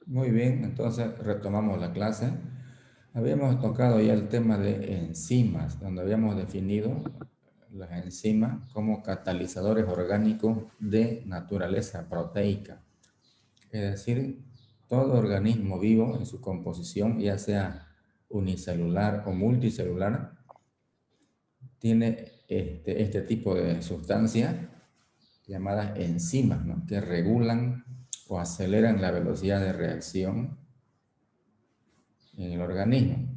Muy bien, entonces retomamos la clase. Habíamos tocado ya el tema de enzimas, donde habíamos definido las enzimas como catalizadores orgánicos de naturaleza proteica. Es decir, todo organismo vivo en su composición, ya sea unicelular o multicelular, tiene este tipo de sustancias llamadas enzimas, ¿no?, que regulan o aceleran la velocidad de reacción en el organismo.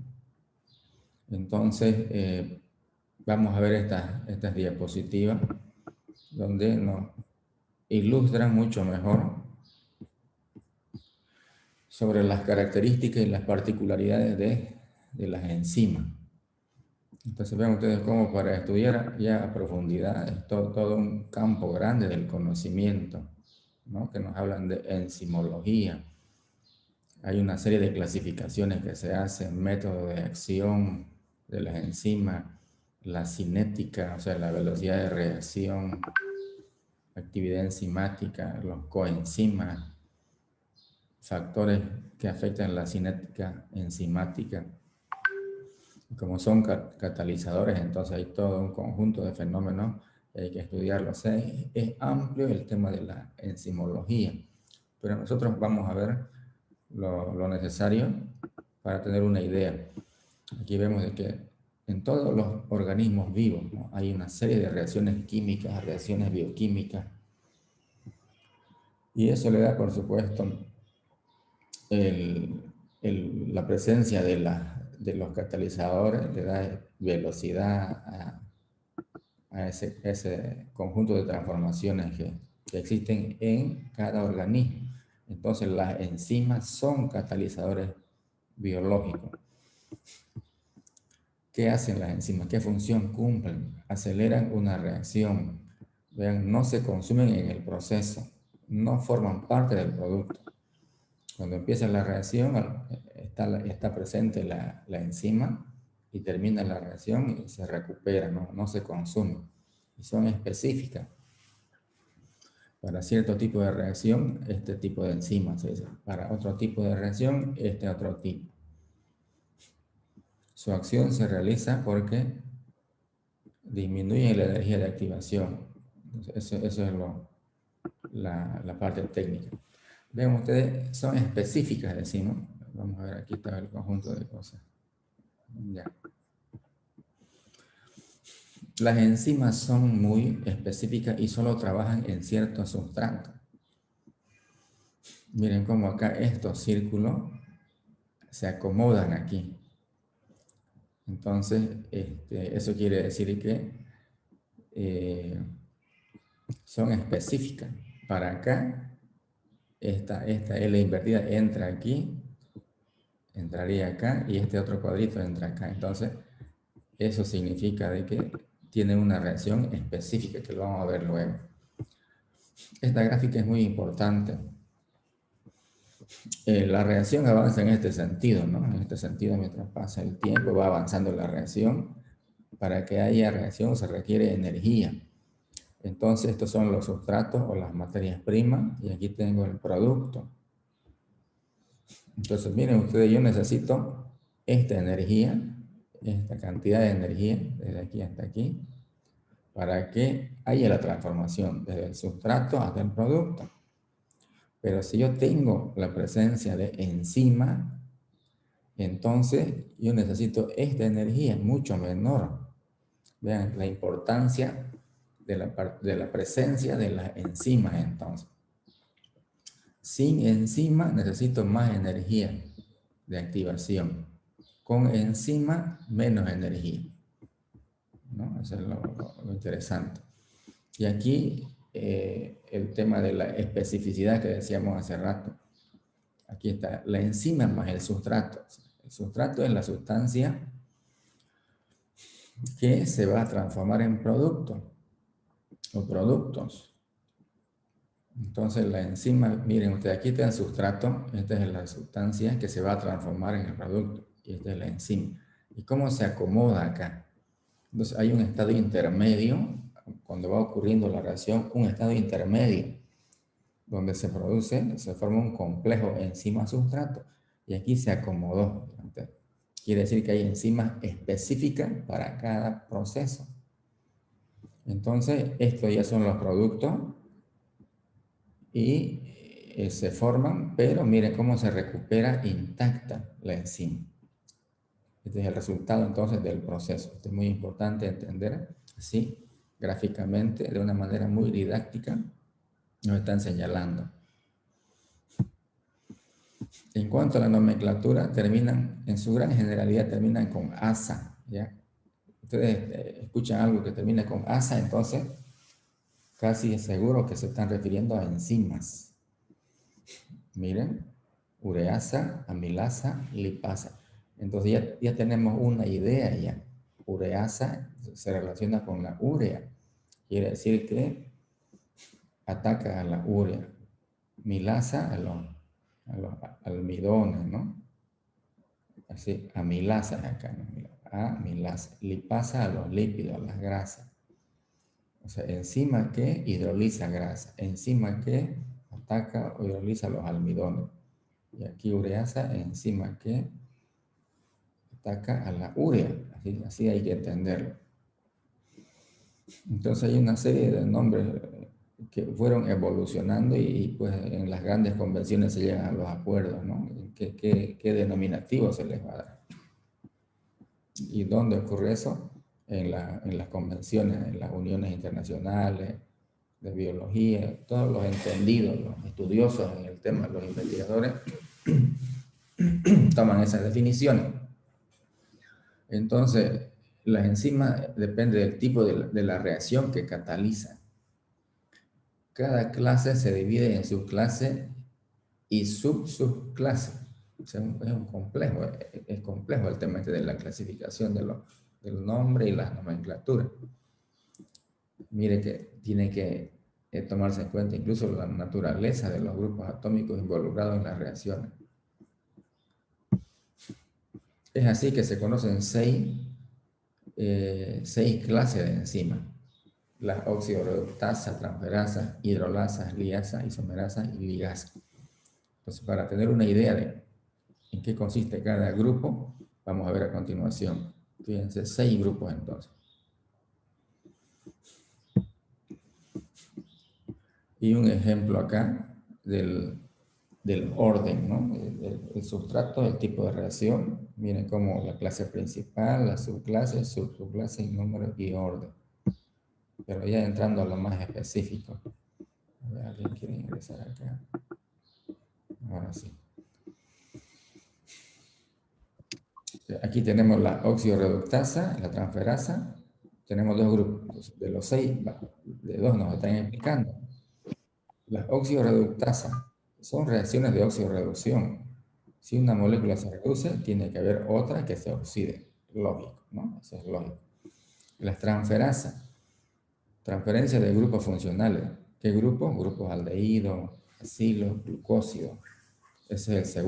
Entonces, vamos a ver estas diapositivas donde nos ilustran mucho mejor sobre las características y las particularidades de las enzimas. Entonces vean ustedes cómo para estudiar ya a profundidad es todo un campo grande del conocimiento, ¿no?, que nos hablan de enzimología. Hay una serie de clasificaciones que se hacen, método de acción de las enzimas, la cinética, o sea, la velocidad de reacción, actividad enzimática, los coenzimas, factores que afectan la cinética enzimática. Como son catalizadores, entonces hay todo un conjunto de fenómenos que hay que estudiarlos. O sea, es amplio el tema de la enzimología, pero nosotros vamos a ver lo necesario para tener una idea. Aquí vemos de que en todos los organismos vivos, ¿no?, hay una serie de reacciones químicas, reacciones bioquímicas, y eso le da, por supuesto, la presencia de los catalizadores, le da velocidad a ese conjunto de transformaciones que existen en cada organismo. Entonces, las enzimas son catalizadores biológicos. ¿Qué hacen las enzimas? ¿Qué función cumplen? Aceleran una reacción. Vean, no se consumen en el proceso, no forman parte del producto. Cuando empieza la reacción, está presente la enzima y termina la reacción y se recupera, no se consume. Y son específicas. Para cierto tipo de reacción, este tipo de enzima se dice. Para otro tipo de reacción, este otro tipo. Su acción se realiza porque disminuye la energía de activación. Eso es la parte técnica. Ven ustedes, son específicas, decimos. Vamos a ver, aquí está el conjunto de cosas. Ya. Las enzimas son muy específicas y solo trabajan en ciertos sustratos. Miren cómo acá estos círculos se acomodan aquí. Entonces, eso quiere decir que son específicas. Para acá, esta L invertida entra aquí, entraría acá, y este otro cuadrito entra acá. Entonces, eso significa de que tiene una reacción específica, que lo vamos a ver luego. Esta gráfica es muy importante. La reacción avanza en este sentido, ¿no? En este sentido, mientras pasa el tiempo, va avanzando la reacción. Para que haya reacción se requiere energía. Entonces, estos son los sustratos o las materias primas, y aquí tengo el producto. Entonces, miren ustedes, yo necesito esta energía, esta cantidad de energía, desde aquí hasta aquí, para que haya la transformación desde el sustrato hasta el producto. Pero si yo tengo la presencia de enzima, entonces yo necesito esta energía mucho menor. Vean la importancia de la presencia de las enzimas entonces. Sin enzima necesito más energía de activación. Con enzima, menos energía, ¿no? Eso es lo interesante. Y aquí el tema de la especificidad que decíamos hace rato. Aquí está la enzima más el sustrato. El sustrato es la sustancia que se va a transformar en producto o productos. Entonces la enzima, miren ustedes, aquí está el sustrato, esta es la sustancia que se va a transformar en el producto, y esta es la enzima. ¿Y cómo se acomoda acá? Entonces hay un estado intermedio, cuando va ocurriendo la reacción, un estado intermedio. donde se forma un complejo enzima-sustrato. Y aquí se acomodó. Quiere decir que hay enzimas específicas para cada proceso. Entonces, estos ya son los productos y se forman, pero miren cómo se recupera intacta la enzima. Este es el resultado entonces del proceso. Esto es muy importante entender así, gráficamente, de una manera muy didáctica, nos están señalando. En cuanto a la nomenclatura, terminan, en su gran generalidad, terminan con asa, ¿ya? Ustedes escuchan algo que termina con asa, entonces casi es seguro que se están refiriendo a enzimas. Miren, ureasa, amilasa, lipasa. Entonces ya tenemos una idea ya. Ureasa se relaciona con la urea. Quiere decir que ataca a la urea. Milasa a los almidones, ¿no? Así, amilasa acá, ¿no? Amilasa. Lipasa a los lípidos, a las grasas. O sea, enzima que hidroliza grasa. Enzima que ataca o hidroliza los almidones. Y aquí ureasa, enzima que ataca a la urea. Así hay que entenderlo. Entonces hay una serie de nombres que fueron evolucionando y pues en las grandes convenciones se llegan a los acuerdos, ¿no? ¿Qué denominativo se les va a dar? ¿Y dónde ocurre eso? En las convenciones, en las uniones internacionales de biología, todos los entendidos, los estudiosos en el tema, los investigadores, toman esas definiciones. Entonces, las enzimas depende del tipo de la reacción que cataliza. Cada clase se divide en subclase y subclase. O sea, es complejo el tema de la clasificación del nombre y las nomenclaturas. Mire que tiene que tomarse en cuenta incluso la naturaleza de los grupos atómicos involucrados en las reacciones. Es así que se conocen seis clases de enzimas: las oxidorreductasas, transferasas, hidrolasas, liasas, isomerasas y ligasas. Entonces, para tener una idea de en qué consiste cada grupo, vamos a ver a continuación. Fíjense, 6 grupos entonces. Y un ejemplo acá del orden, ¿no? El sustrato, el tipo de reacción. Miren cómo la clase principal, la subclase, subclase, número y orden. Pero ya entrando a lo más específico. A ver, ¿alguien quiere ingresar acá? Ahora sí. Aquí tenemos la oxidorreductasa, la transferasa. Tenemos 2 grupos. De los 6, de 2 nos están explicando. Las oxidorreductasas son reacciones de oxidorreducción. Si una molécula se reduce, tiene que haber otra que se oxide. Lógico, ¿no? Eso es lógico. Las transferasas, transferencia de grupos funcionales. ¿Qué grupos? Grupos aldehídos, acilos, glucósidos. Ese es el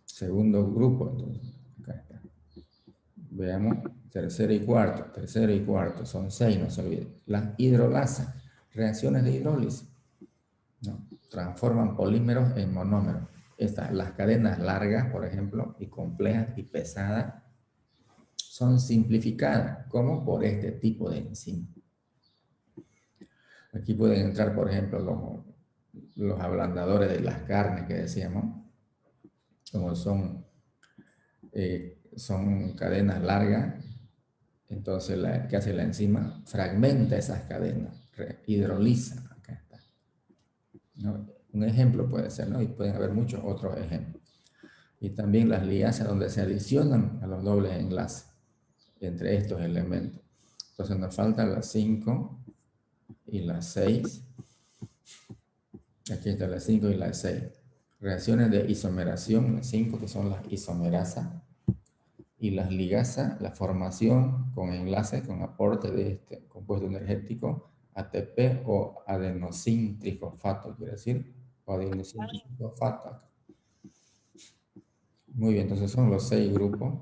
segundo grupo. Entonces, acá está. Veamos, tercero y cuarto, son 6, no se olviden. Las hidrolasas, reacciones de hidrólisis, ¿no? Transforman polímeros en monómeros. Las cadenas largas, por ejemplo, y complejas y pesadas, son simplificadas, como por este tipo de enzima. Aquí pueden entrar, por ejemplo, los ablandadores de las carnes que decíamos, como son cadenas largas. Entonces, ¿qué hace la enzima? Fragmenta esas cadenas, hidroliza. Acá está, ¿no? Un ejemplo puede ser, ¿no? Y pueden haber muchos otros ejemplos. Y también las liasas, donde se adicionan a los dobles enlaces entre estos elementos. Entonces nos faltan las 5 y las 6. Aquí está las 5 y las 6. Reacciones de isomeración, las 5 que son las isomerasas. Y las ligasas, la formación con enlace, con aporte de este compuesto energético ATP o adenosín trifosfato, quiere decir, o adenosín trifosfato. Muy bien, entonces son los 6 grupos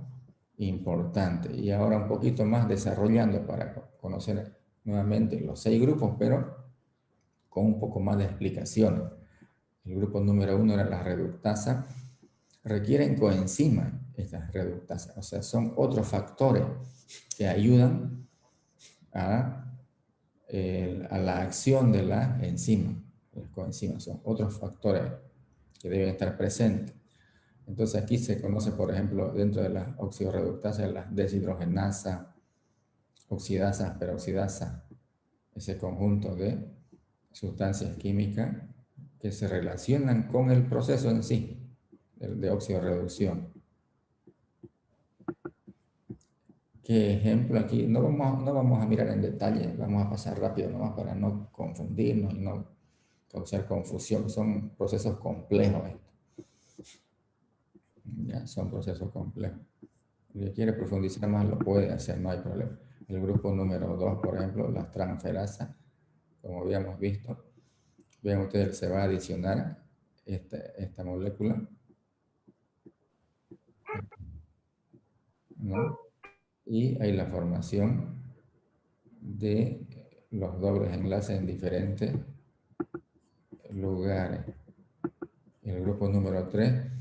importantes. Y ahora un poquito más desarrollando para conocer nuevamente los 6 grupos, pero con un poco más de explicaciones. El grupo número 1 era la reductasa. Requieren coenzima estas reductasas, o sea, son otros factores que ayudan a la acción de la enzima. Las coenzimas son otros factores que deben estar presentes. Entonces aquí se conoce, por ejemplo, dentro de las oxidorreductasas, la deshidrogenasa, oxidasa, peroxidasa, ese conjunto de sustancias químicas que se relacionan con el proceso en sí, de oxidorreducción. ¿Qué ejemplo aquí? No vamos a mirar en detalle, vamos a pasar rápido nomás para no confundirnos y no causar confusión. Son procesos complejos estos. Ya, son procesos complejos. Si quiere profundizar más lo puede hacer, no hay problema. El grupo número 2, por ejemplo, las transferasas, como habíamos visto, vean ustedes, se va a adicionar esta molécula, ¿no? Y hay la formación de los dobles enlaces en diferentes lugares. El grupo número 3,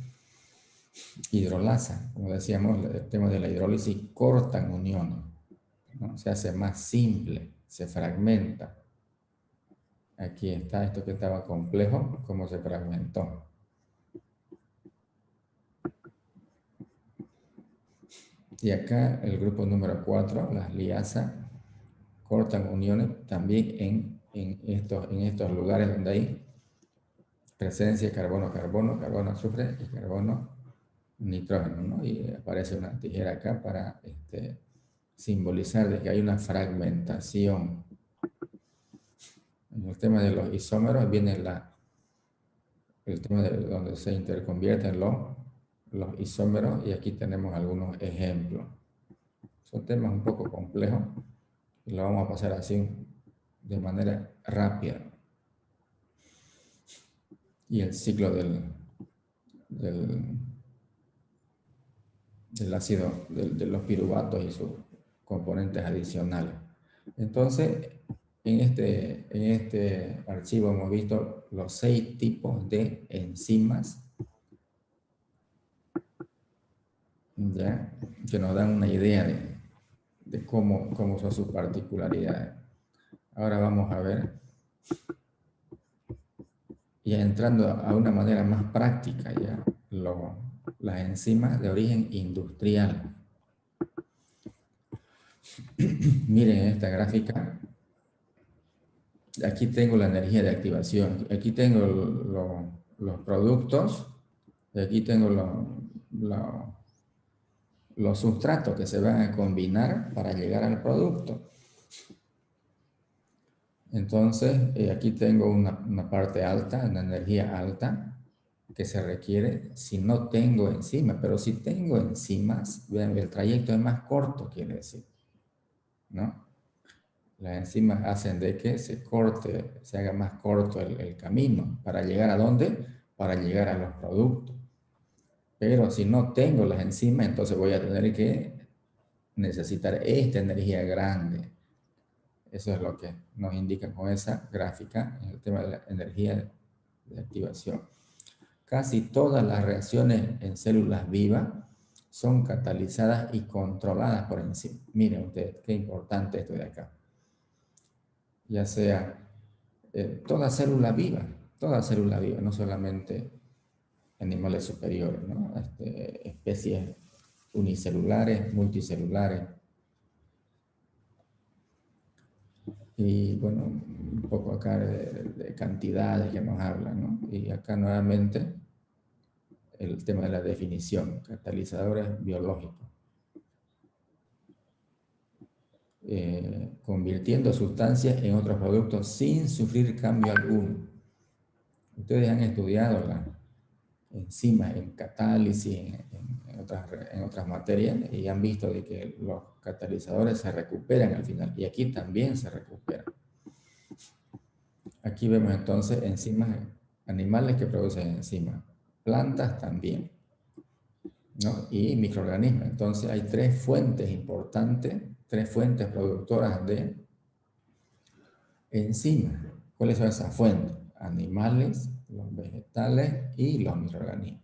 hidrolasa. Como decíamos, el tema de la hidrólisis, cortan uniones, ¿no? Se hace más simple, se fragmenta. Aquí está esto que estaba complejo, cómo se fragmentó. Y acá el grupo número 4, las liasas, cortan uniones también en estos lugares donde hay presencia de carbono-carbono, carbono-azufre y carbono-nitrógeno, ¿no? Y aparece una tijera acá para simbolizar de que hay una fragmentación. En el tema de los isómeros viene el tema de donde se interconvierten los isómeros, y aquí tenemos algunos ejemplos. Son temas un poco complejos y lo vamos a pasar así de manera rápida. Y el ciclo del ácido, de los piruvatos y sus componentes adicionales. Entonces, en este archivo hemos visto los 6 tipos de enzimas, ¿ya? Que nos dan una idea de cómo son sus particularidades. Ahora vamos a ver, ya entrando a una manera más práctica, ya las enzimas de origen industrial. Miren en esta gráfica, aquí tengo la energía de activación, aquí tengo los productos, y aquí tengo los sustratos que se van a combinar para llegar al producto. Entonces, aquí tengo una parte alta, una energía alta, que se requiere si no tengo enzimas, pero si tengo enzimas, vean, el trayecto es más corto, quiere decir, ¿no? Las enzimas hacen de que se haga más corto el camino. ¿Para llegar a dónde? Para llegar a los productos. Pero si no tengo las enzimas, entonces voy a tener que necesitar esta energía grande. Eso es lo que nos indica con esa gráfica en el tema de la energía de activación. Casi todas las reacciones en células vivas son catalizadas y controladas por enzimas. Miren ustedes, qué importante esto de acá. Ya sea toda célula viva, no solamente animales superiores, ¿no? Especies unicelulares, multicelulares. Y bueno, un poco acá de cantidades que nos hablan, ¿no? Y acá nuevamente el tema de la definición, catalizadores biológicos. Convirtiendo sustancias en otros productos sin sufrir cambio alguno. Ustedes han estudiado las enzimas en catálisis, en otras materias, y han visto de que los catalizadores se recuperan al final, y aquí también se recuperan. Aquí vemos entonces enzimas animales que producen enzimas, plantas también, ¿no? Y microorganismos. Entonces hay 3 fuentes importantes, 3 fuentes productoras de enzimas. ¿Cuáles son esas fuentes? Animales, los vegetales y los microorganismos.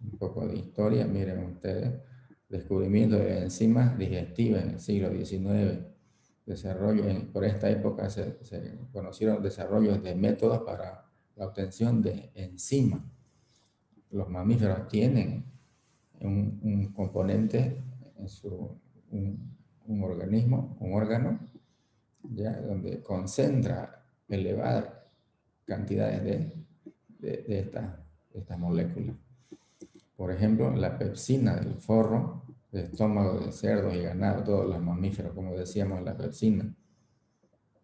Un poco de historia, miren ustedes, descubrimiento de enzimas digestivas en el siglo XIX, por esta época se conocieron desarrollos de métodos para la obtención de enzimas. Los mamíferos tienen un componente en un organismo, un órgano, ¿ya? Donde concentra elevadas cantidades de estas moléculas. Por ejemplo, la pepsina del forro, del estómago de cerdos y ganado, todos los mamíferos, como decíamos, la pepsina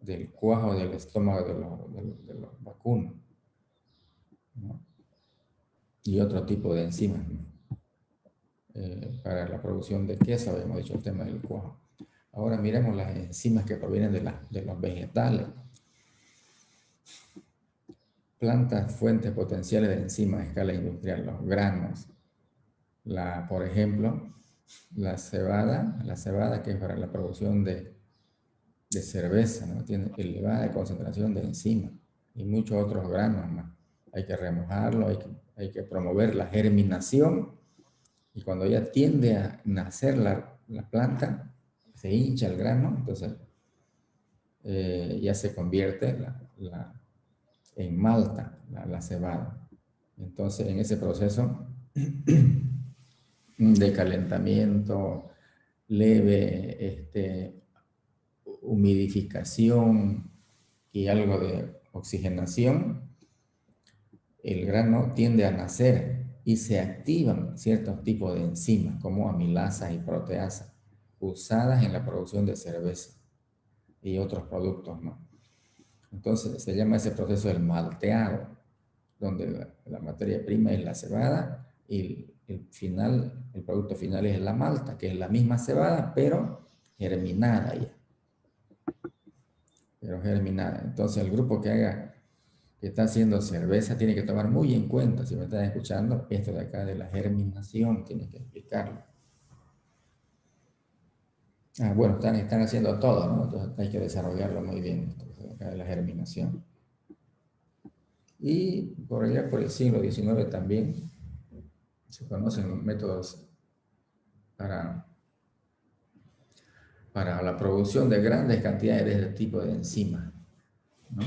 del cuajo del estómago de los vacunos, ¿no? Y otro tipo de enzimas, ¿no? Para la producción de queso, habíamos dicho el tema del cuajo. Ahora miremos las enzimas que provienen de los vegetales. Plantas, fuentes potenciales de enzimas a escala industrial, los granos. Por ejemplo, la cebada que es para la producción de cerveza, ¿no? Tiene elevada concentración de enzimas y muchos otros granos más. Hay que remojarlo, hay que promover la germinación, y cuando ya tiende a nacer la planta, se hincha el grano, entonces ya se convierte en malta, la cebada. Entonces, en ese proceso de calentamiento leve, humidificación y algo de oxigenación, el grano tiende a nacer y se activan ciertos tipos de enzimas como amilasas y proteasas usadas en la producción de cerveza y otros productos, ¿no? Entonces se llama ese proceso el malteado, donde la materia prima es la cebada y el producto final es la malta, que es la misma cebada, pero germinada ya. Entonces el grupo que está haciendo cerveza tiene que tomar muy en cuenta, si me están escuchando, esto de acá de la germinación, tiene que explicarlo. Bueno, están haciendo todo, ¿no? Entonces hay que desarrollarlo muy bien, esto de acá de la germinación. Y por allá, por el siglo XIX también, se conocen métodos para la producción de grandes cantidades de este tipo de enzimas, ¿no?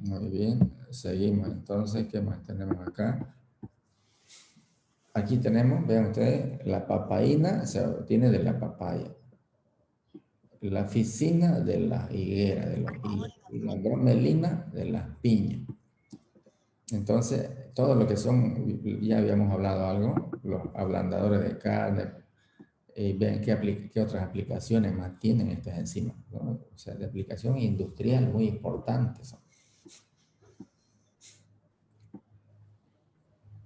Muy bien, seguimos entonces. ¿Qué más tenemos acá? Aquí tenemos, vean ustedes, la papaína se obtiene de la papaya, la ficina de la higuera, de los higos, y la bromelina de las piñas. Entonces, todo lo que son, ya habíamos hablado algo, los ablandadores de carne, vean qué otras aplicaciones más tienen estas enzimas, ¿no? O sea, de aplicación industrial muy importantes.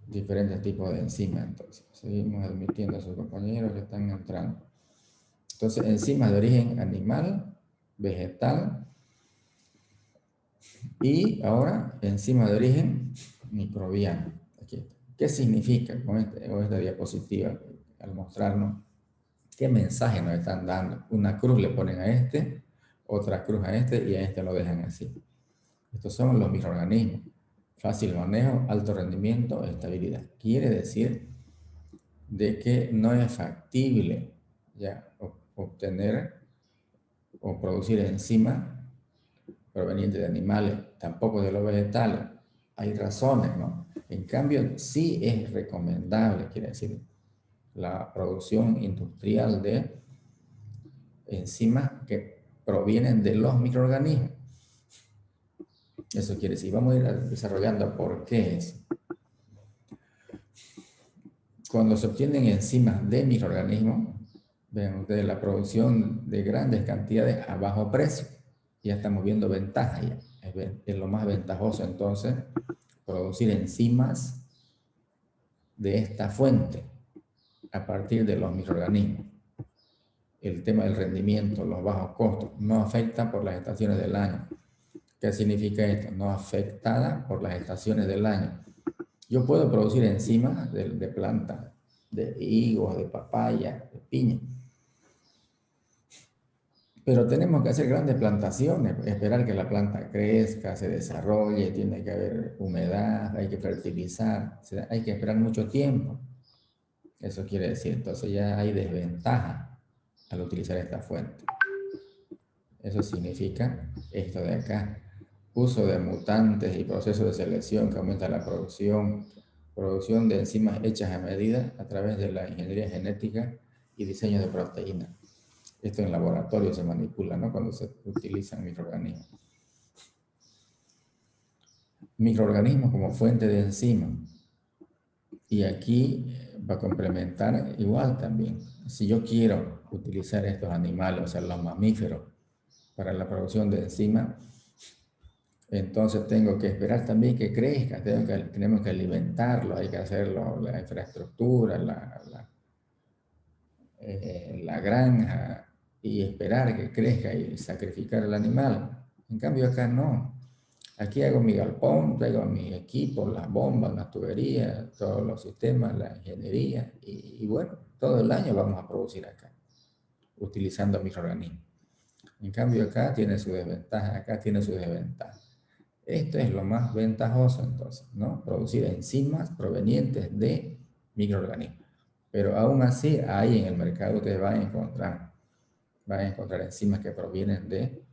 Diferentes tipos de enzimas. Entonces, seguimos admitiendo a sus compañeros que están entrando. Entonces, enzimas de origen animal, vegetal, y ahora enzimas de origen microbiano. Aquí. ¿Qué significa con esta diapositiva al mostrarnos qué mensaje nos están dando? Una cruz le ponen a este, otra cruz a este y a este lo dejan así. Estos son los microorganismos. Fácil manejo, alto rendimiento, estabilidad. Quiere decir de que no es factible ya obtener o producir enzimas provenientes de animales, tampoco de los vegetales. Hay razones, ¿no? En cambio, sí es recomendable, quiere decir, la producción industrial de enzimas que provienen de los microorganismos. Eso quiere decir, vamos a ir desarrollando por qué es. Cuando se obtienen enzimas de microorganismos, vean ustedes la producción de grandes cantidades a bajo precio. Ya estamos viendo ventaja ya. Es lo más ventajoso entonces producir enzimas de esta fuente a partir de los microorganismos. El tema del rendimiento, los bajos costos, no afecta por las estaciones del año. ¿Qué significa esto? No afectada por las estaciones del año. Yo puedo producir enzimas de plantas, de higos, de papaya, de piña. Pero tenemos que hacer grandes plantaciones, esperar que la planta crezca, se desarrolle, tiene que haber humedad, hay que fertilizar, o sea, hay que esperar mucho tiempo. Eso quiere decir, entonces ya hay desventaja al utilizar esta fuente. Eso significa esto de acá. Uso de mutantes y procesos de selección que aumenta la producción de enzimas hechas a medida a través de la ingeniería genética y diseño de proteínas. Esto en laboratorio se manipula, ¿no? Cuando se utilizan microorganismos. Microorganismos como fuente de enzimas. Y aquí va a complementar igual también. Si yo quiero utilizar estos animales, o sea, los mamíferos, para la producción de enzimas, entonces tengo que esperar también que crezca, tenemos que alimentarlo, hay que hacerlo, la infraestructura, la granja, y esperar que crezca y sacrificar el animal. En cambio acá no. Aquí hago mi galpón, traigo mi equipo, las bombas, las tuberías, todos los sistemas, la ingeniería, y bueno, todo el año vamos a producir acá, utilizando microorganismos. En cambio acá tiene su desventaja, acá tiene su desventaja. Esto es lo más ventajoso entonces, ¿no? Producir enzimas provenientes de microorganismos. Pero aún así, ahí en el mercado ustedes van a encontrar enzimas que provienen de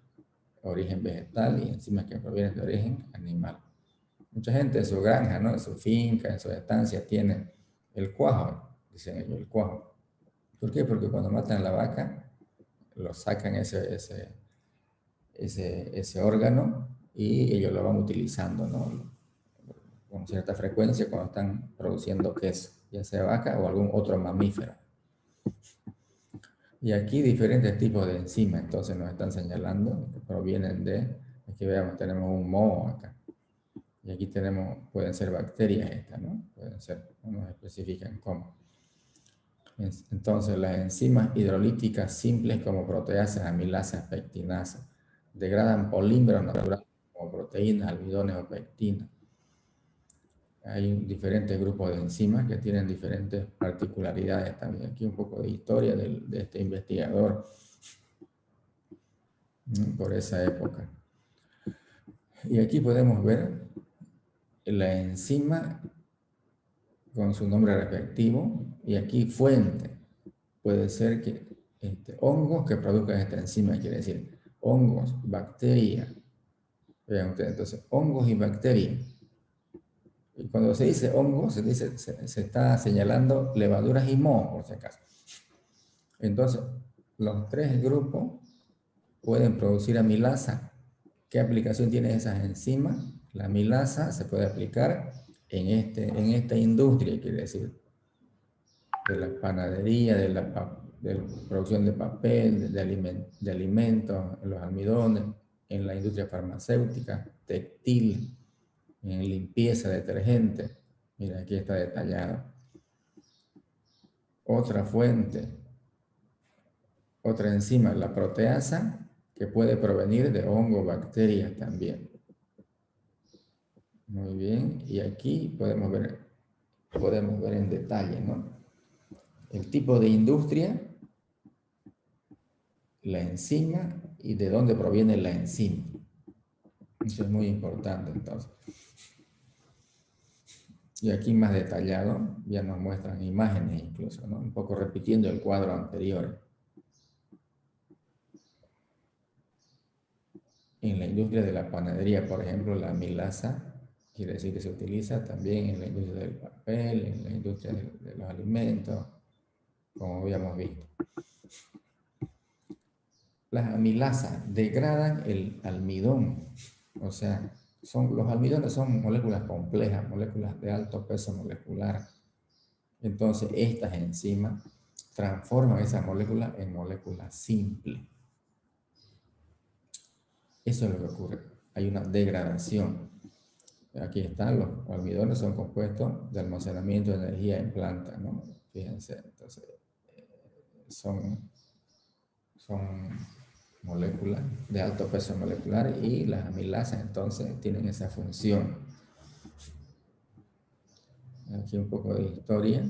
origen vegetal y enzimas que provienen de origen animal. Mucha gente en su granja, ¿no? En su finca, en su estancia, tiene el cuajo, dicen ellos, el cuajo. ¿Por qué? Porque cuando matan la vaca, lo sacan ese órgano y ellos lo van utilizando, ¿no? Con cierta frecuencia cuando están produciendo queso, ya sea vaca o algún otro mamífero. Y aquí diferentes tipos de enzimas, entonces nos están señalando que provienen de, aquí veamos, tenemos un moho acá. Y aquí tenemos, pueden ser bacterias estas, ¿no? Pueden ser, no nos especifican cómo. Entonces, las enzimas hidrolíticas simples como proteasas, amilasas, pectinasas, degradan polímeros naturales como proteínas, almidones o pectinas. Hay diferentes grupos de enzimas que tienen diferentes particularidades también. Aquí un poco de historia de este investigador, ¿no? Por esa época. Y aquí podemos ver la enzima con su nombre respectivo y aquí fuente. Puede ser que hongos que produzcan esta enzima, quiere decir hongos, bacterias. Vean ustedes, entonces, hongos y bacterias. Y cuando se dice hongos, se está señalando levaduras y mohos, por si acaso. Entonces, los tres grupos pueden producir amilasa. ¿Qué aplicación tienen esas enzimas? La amilasa se puede aplicar en esta industria, quiere decir, de la panadería, de la producción de papel, de alimentos, en los almidones, en la industria farmacéutica, textil, en limpieza, detergente. Mira, aquí está detallado. Otra fuente, otra enzima, la proteasa, que puede provenir de hongo, bacterias también. Muy bien, y aquí podemos ver en detalle, ¿no? El tipo de industria, la enzima y de dónde proviene la enzima. Eso es muy importante entonces. Y aquí más detallado, ya nos muestran imágenes incluso, ¿no? Un poco repitiendo el cuadro anterior. En la industria de la panadería, por ejemplo, la amilasa, quiere decir que se utiliza también en la industria del papel, en la industria de los alimentos, como habíamos visto. Las amilasas degradan el almidón, o sea, los almidones son moléculas complejas, moléculas de alto peso molecular. Entonces, estas enzimas transforman esas moléculas en moléculas simples. Eso es lo que ocurre. Hay una degradación. Aquí están los almidones, son compuestos de almacenamiento de energía en plantas, ¿no? Fíjense, entonces, son moléculas de alto peso molecular y las amilasas entonces tienen esa función. Aquí un poco de historia.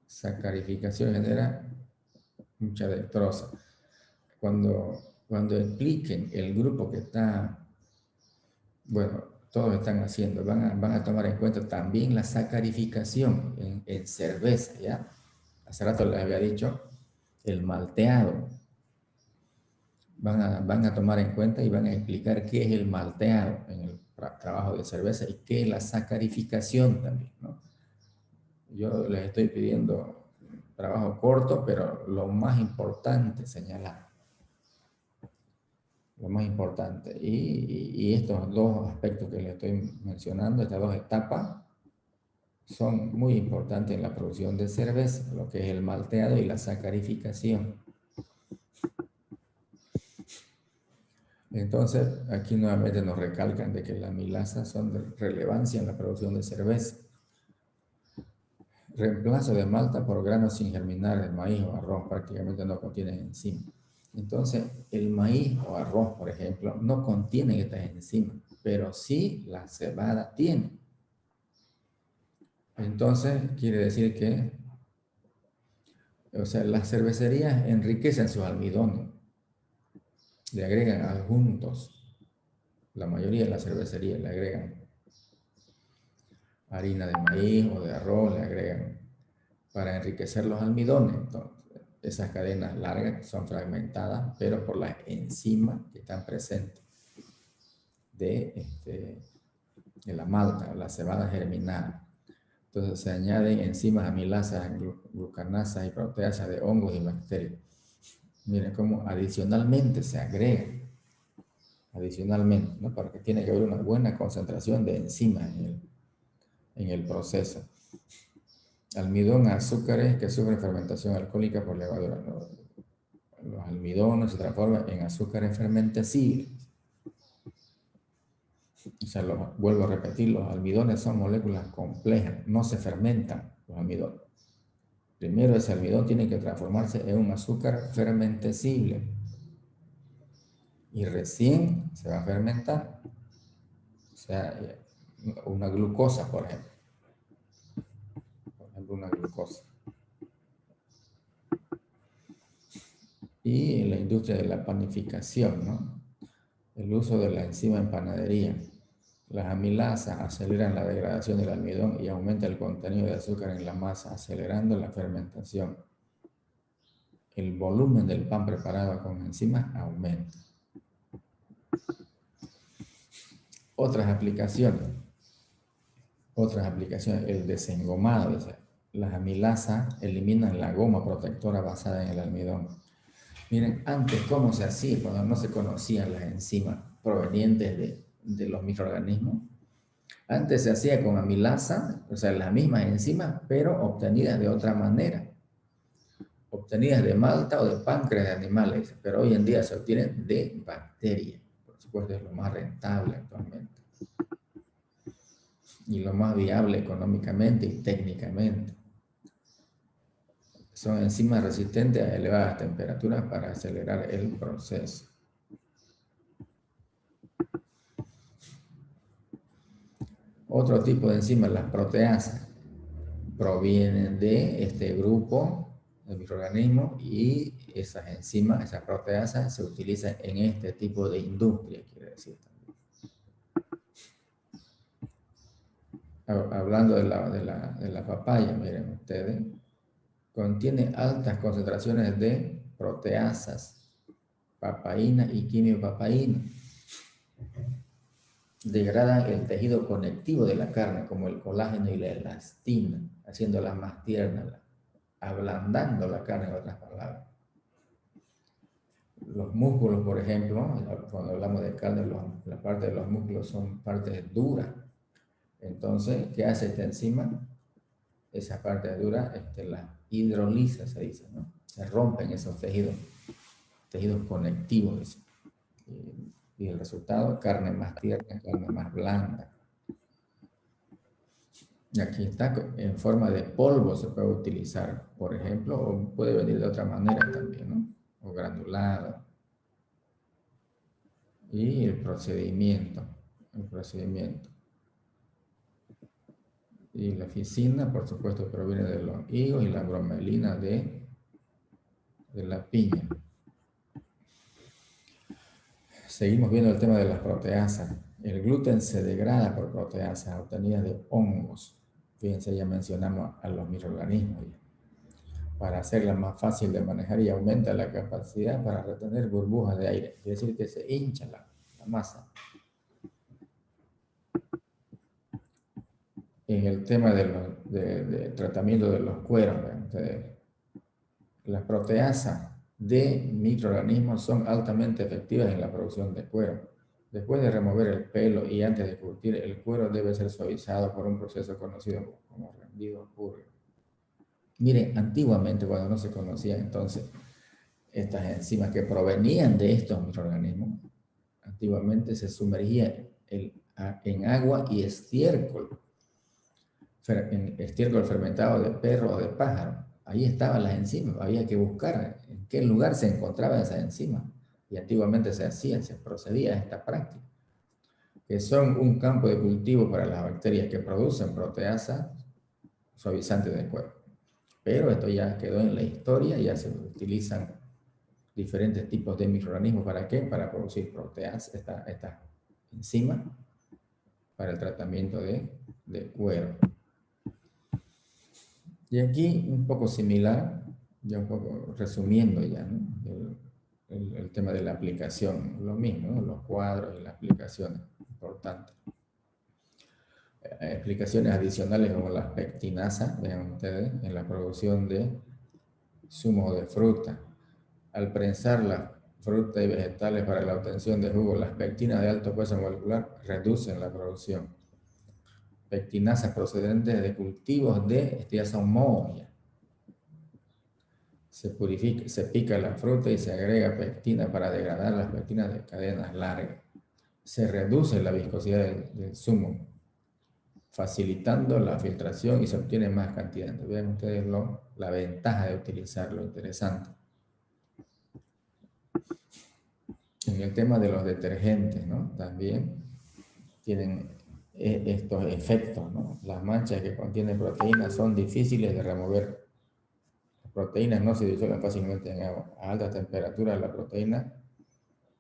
Sacarificación genera mucha dextrosa. cuando expliquen el grupo que está, bueno, todos están haciendo, van a tomar en cuenta también la sacarificación en cerveza, ¿ya? Hace rato les había dicho, el malteado. Van a tomar en cuenta y van a explicar qué es el malteado en el trabajo de cerveza y qué es la sacarificación también, ¿no? Yo les estoy pidiendo trabajo corto, pero lo más importante señalar. Lo más importante. Y estos dos aspectos que les estoy mencionando, estas dos etapas, son muy importantes en la producción de cerveza, lo que es el malteado y la sacarificación. Entonces, aquí nuevamente nos recalcan de que las milasas son de relevancia en la producción de cerveza. Reemplazo de malta por granos sin germinar, el maíz o arroz prácticamente no contienen enzimas. Entonces, el maíz o arroz, por ejemplo, no contienen estas enzimas, pero sí la cebada tiene. Entonces, quiere decir que, o sea, las cervecerías enriquecen sus almidones, le agregan adjuntos. La mayoría de las cervecerías le agregan harina de maíz o de arroz, le agregan para enriquecer los almidones. Entonces, esas cadenas largas son fragmentadas, pero por las enzimas que están presentes de la malta, la cebada germinada. Entonces se añaden enzimas amilasas, glucanasas y proteasas de hongos y bacterias. Miren cómo adicionalmente se agrega, adicionalmente, ¿no? Porque tiene que haber una buena concentración de enzimas en el proceso. Almidón, azúcares que sufren fermentación alcohólica por levadura. Los almidones se transforman en azúcares fermentescibles. O sea, vuelvo a repetir, los almidones son moléculas complejas, no se fermentan los almidones. Primero ese almidón tiene que transformarse en un azúcar fermentescible y recién se va a fermentar. O sea, una glucosa, por ejemplo. Por ejemplo, una glucosa. Y en la industria de la panificación, ¿no? El uso de la enzima en panadería. Las amilasas aceleran la degradación del almidón y aumenta el contenido de azúcar en la masa, acelerando la fermentación. El volumen del pan preparado con enzimas aumenta. Otras aplicaciones, el desengomado. Las amilasas eliminan la goma protectora basada en el almidón. Miren, antes, ¿cómo se hacía cuando no se conocían las enzimas provenientes de los microorganismos? Antes se hacía con amilasa, o sea, las mismas enzimas, pero obtenidas de otra manera. Obtenidas de malta o de páncreas de animales, pero hoy en día se obtienen de bacterias. Por supuesto, es lo más rentable actualmente. Y lo más viable económicamente y técnicamente. Son enzimas resistentes a elevadas temperaturas para acelerar el proceso. Otro tipo de enzimas, las proteasas, provienen de este grupo de microorganismos y esas enzimas, esas proteasas, se utilizan en este tipo de industria, quiere decir también. Hablando de la papaya, miren ustedes, contiene altas concentraciones de proteasas, papaína y quimiopapaína. Degradan el tejido conectivo de la carne, como el colágeno y la elastina, haciéndola más tierna, ablandando la carne, en otras palabras. Los músculos, por ejemplo, cuando hablamos de carne, la parte de los músculos son partes duras. Entonces, ¿qué hace esta enzima? Esa parte dura la hidroliza, se dice, ¿no? Se rompen esos tejidos conectivos. Y el resultado, carne más tierna, carne más blanda. Y aquí está, en forma de polvo se puede utilizar, por ejemplo, o puede venir de otra manera también, ¿no? O granulado. Y el procedimiento. Y la ficina, por supuesto, proviene de los higos y la bromelina de la piña. Seguimos viendo el tema de las proteasas. El gluten se degrada por proteasas obtenidas de hongos. Fíjense, ya mencionamos a los microorganismos. Para hacerla más fácil de manejar y aumenta la capacidad para retener burbujas de aire. Quiere decir que se hincha la masa. En el tema de tratamiento de los cueros, las proteasas de microorganismos son altamente efectivas en la producción de cuero. Después de remover el pelo y antes de curtir, el cuero debe ser suavizado por un proceso conocido como rendido puro. Miren, antiguamente cuando no se conocían entonces estas enzimas que provenían de estos microorganismos, antiguamente se sumergía en agua y estiércol fermentado de perro o de pájaro. Ahí estaban las enzimas, había que buscar en qué lugar se encontraban esas enzimas. Y antiguamente se procedía a esta práctica, que son un campo de cultivo para las bacterias que producen proteasas suavizantes de cuerpo. Pero esto ya quedó en la historia, ya se utilizan diferentes tipos de microorganismos. ¿Para qué? Para producir proteasas, esta enzima, para el tratamiento de cuero. Y aquí un poco similar, ya un poco resumiendo ya, ¿no? el tema de la aplicación, lo mismo, ¿no? Los cuadros y las aplicaciones, importantes. Explicaciones adicionales como las pectinasas, vean ustedes, en la producción de zumo de fruta. Al prensar las frutas y vegetales para la obtención de jugo, las pectinas de alto peso molecular reducen la producción. Pectinasas procedentes de cultivos estos ya son mohos. Se pica la fruta y se agrega pectina para degradar las pectinas de cadenas largas. Se reduce la viscosidad del zumo, facilitando la filtración y se obtiene más cantidad. Entonces, vean ustedes la ventaja de utilizarlo, interesante. En el tema de los detergentes, ¿no? También tienen estos efectos, ¿no? Las manchas que contienen proteínas son difíciles de remover. Las proteínas no se disuelven fácilmente en agua. A alta temperatura la proteína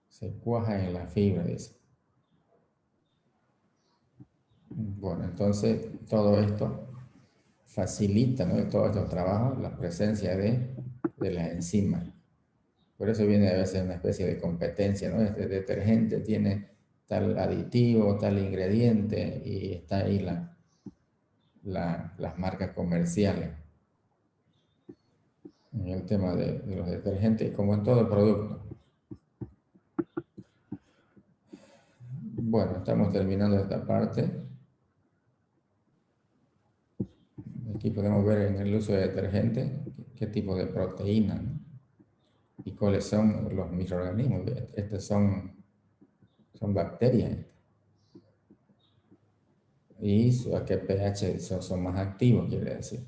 se cuaja en la fibra, dice. Bueno, entonces todo esto facilita, ¿no? Todos estos trabajos, la presencia de las enzimas. Por eso viene a veces una especie de competencia, ¿no? Este detergente tiene tal aditivo, tal ingrediente, y está ahí las marcas comerciales. En el tema de los detergentes, como en todo producto. Bueno, estamos terminando esta parte. Aquí podemos ver en el uso de detergente qué tipo de proteína, ¿no? Y cuáles son los microorganismos. Estos son bacterias. Y a qué pH son más activos, quiere decir.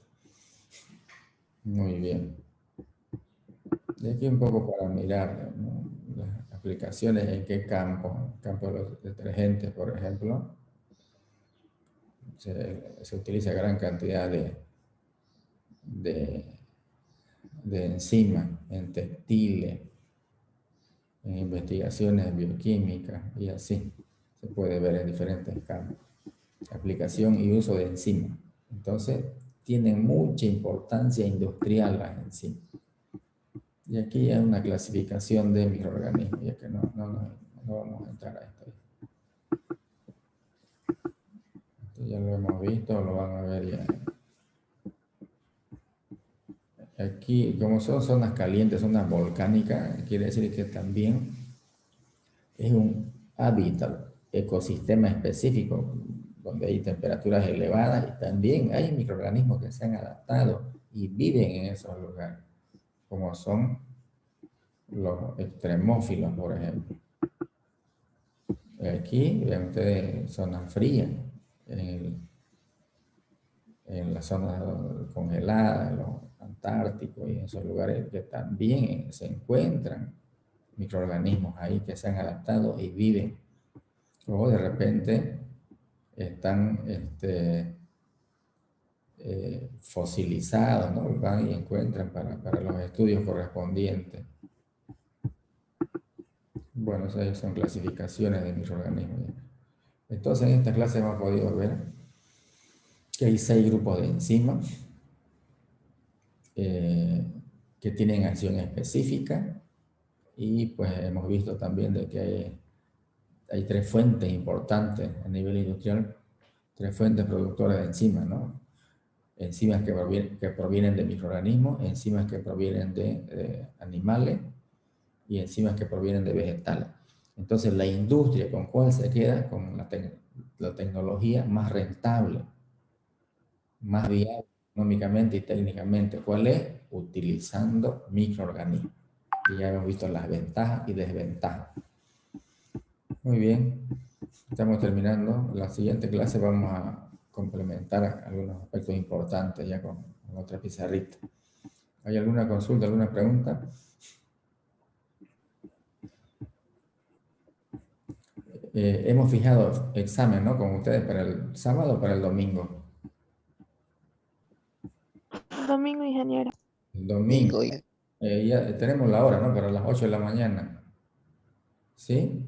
Muy bien. Y aquí un poco para mirar, ¿no? Las aplicaciones en qué campo. En el campo de los detergentes, por ejemplo, se utiliza gran cantidad de enzimas en textiles, en investigaciones bioquímicas y así. Se puede ver en diferentes campos. Aplicación y uso de enzimas. Entonces, tienen mucha importancia industrial las enzimas. Y aquí hay una clasificación de microorganismos, ya que no vamos a entrar a esto. Esto ya lo hemos visto, lo van a ver ya. Aquí, como son zonas calientes, zonas volcánicas, quiere decir que también es un hábitat, ecosistema específico, donde hay temperaturas elevadas y también hay microorganismos que se han adaptado y viven en esos lugares, como son los extremófilos, por ejemplo. Aquí, vean ustedes, zonas frías, en las zonas congeladas, en los antárticos y en esos lugares que también se encuentran microorganismos ahí que se han adaptado y viven. O de repente están fosilizados, ¿no? Van y encuentran para los estudios correspondientes. Bueno, esas son clasificaciones de microorganismos. Entonces, en esta clase hemos podido ver que hay 6 grupos de enzimas que tienen acción específica, y pues hemos visto también de que hay 3 fuentes importantes a nivel industrial, 3 fuentes productoras de enzimas, ¿no? Enzimas que provienen de microorganismos, enzimas que provienen de animales y enzimas que provienen de vegetales. Entonces, la industria, ¿con cuál se queda? Con la tecnología más rentable, más viable económicamente y técnicamente. ¿Cuál es? Utilizando microorganismos. Y ya hemos visto las ventajas y desventajas. Muy bien, estamos terminando. La siguiente clase vamos a complementar algunos aspectos importantes ya con otra pizarrita. ¿Hay alguna consulta, alguna pregunta? Hemos fijado examen, ¿no? Con ustedes para el sábado o para el domingo. Domingo, ingeniero. El domingo. Ya tenemos la hora, ¿no? Para las 8 de la mañana. ¿Sí?